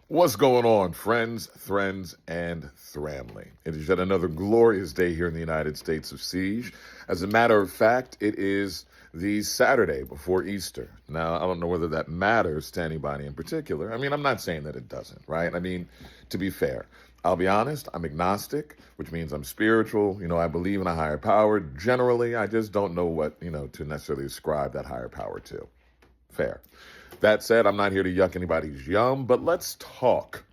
What's going on, friends, and thramly? It is yet another glorious day here in the United States of Siege. As a matter of fact, it is the Saturday before Easter. Now, I don't know whether that matters to anybody in particular. I mean, I'm not saying that it doesn't, right? I mean, to be fair, I'll be honest, I'm agnostic, which means I'm spiritual. I believe in a higher power. Generally, I just don't know what, to necessarily ascribe that higher power to. Fair. That said, I'm not here to yuck anybody's yum, but let's talk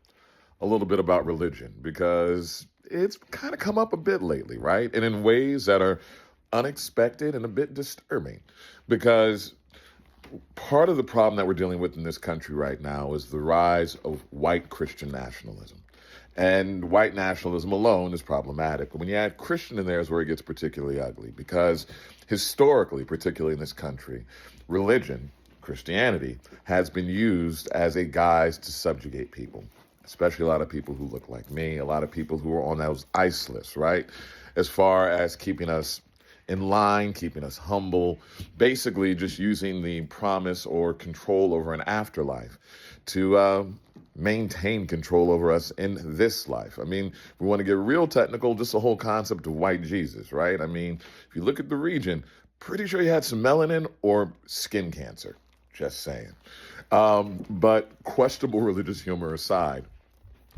a little bit about religion because it's kind of come up a bit lately, right? And in ways that are unexpected and a bit disturbing because part of the problem that we're dealing with in this country right now is the rise of white Christian nationalism. And white nationalism alone is problematic. But when you add Christian in there is where it gets particularly ugly because historically, particularly in this country, religion, Christianity, has been used as a guise to subjugate people, especially a lot of people who look like me, a lot of people who are on those ICE lists, right? As far as keeping us in line, keeping us humble, basically just using the promise or control over an afterlife to maintain control over us in this life. I mean, if we want to get real technical, just the whole concept of white Jesus, right? I mean, if you look at the region, pretty sure he had some melanin or skin cancer. Just saying. But questionable religious humor aside,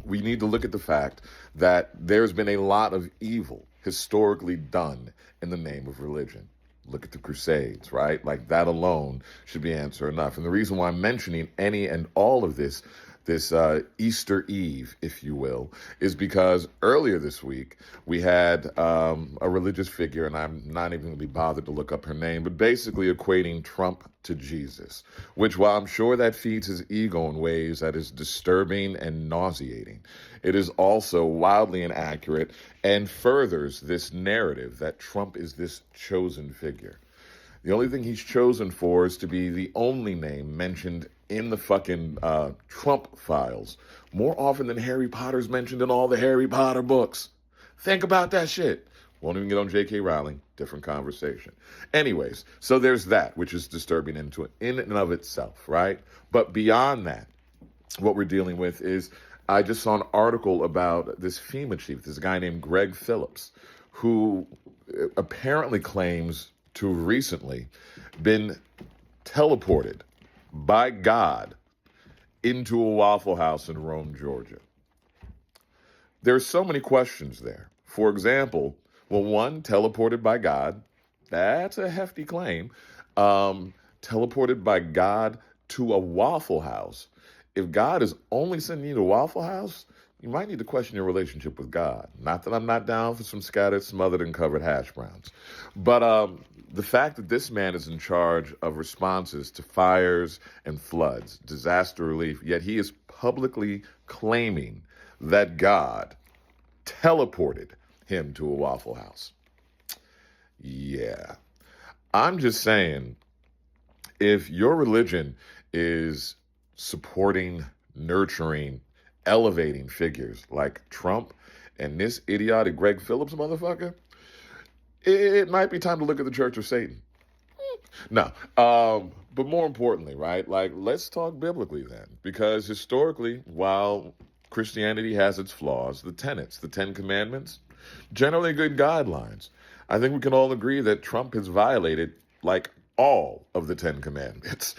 we need to look at the fact that there's been a lot of evil historically done in the name of religion. Look at the Crusades, right? Like that alone should be answer enough. And the reason why I'm mentioning any and all of this Easter Eve, if you will, is because earlier this week we had a religious figure, and I'm not even going to be bothered to look up her name, but basically equating Trump to Jesus, which while I'm sure that feeds his ego in ways that is disturbing and nauseating, it is also wildly inaccurate and furthers this narrative that Trump is this chosen figure. The only thing he's chosen for is to be the only name mentioned in the fucking Trump files more often than Harry Potter's mentioned in all the Harry Potter books. Think about that shit. Won't even get on J.K. Rowling. Different conversation. Anyways, so there's that, which is disturbing in and of itself, right? But beyond that, what we're dealing with is I just saw an article about this FEMA chief, this guy named Greg Phillips, who apparently claims to have recently been teleported by God into a Waffle House in Rome, Georgia. There's so many questions there. For example, well, one, teleported by God. That's a hefty claim. Teleported by God to a Waffle House. If God is only sending you to Waffle House, you might need to question your relationship with God. Not that I'm not down for some scattered, smothered, and covered hash browns. But the fact that this man is in charge of responses to fires and floods, disaster relief, yet he is publicly claiming that God teleported him to a Waffle House. Yeah. I'm just saying, if your religion is supporting, nurturing, elevating figures like Trump and this idiotic Greg Phillips motherfucker, it might be time to look at the Church of Satan. No, but more importantly, right, like let's talk biblically then, because historically, while Christianity has its flaws, the tenets, the 10 Commandments, generally good guidelines. I think we can all agree that Trump has violated like all of the 10 Commandments,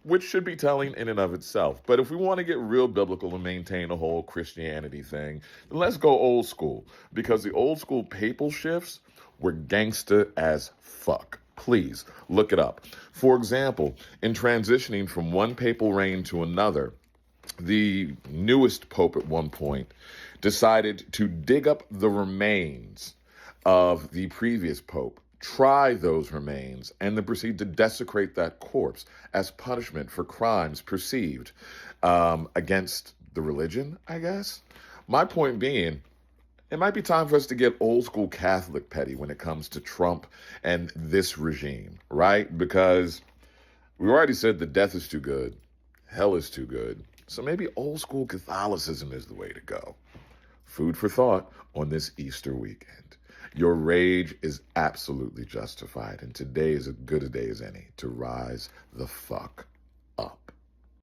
which should be telling in and of itself. But if we want to get real biblical and maintain a whole Christianity thing, then let's go old school, because the old school papal shifts were gangster as fuck. Please look it up. For example, in transitioning from one papal reign to another, the newest pope at one point decided to dig up the remains of the previous pope, try those remains, and then proceed to desecrate that corpse as punishment for crimes perceived against the religion, I guess. My point being, it might be time for us to get old school Catholic petty when it comes to Trump and this regime, right? Because we already said that death is too good, hell is too good. So maybe old school Catholicism is the way to go. Food for thought on this Easter weekend. Your rage is absolutely justified, and today is as good a day as any to rise the fuck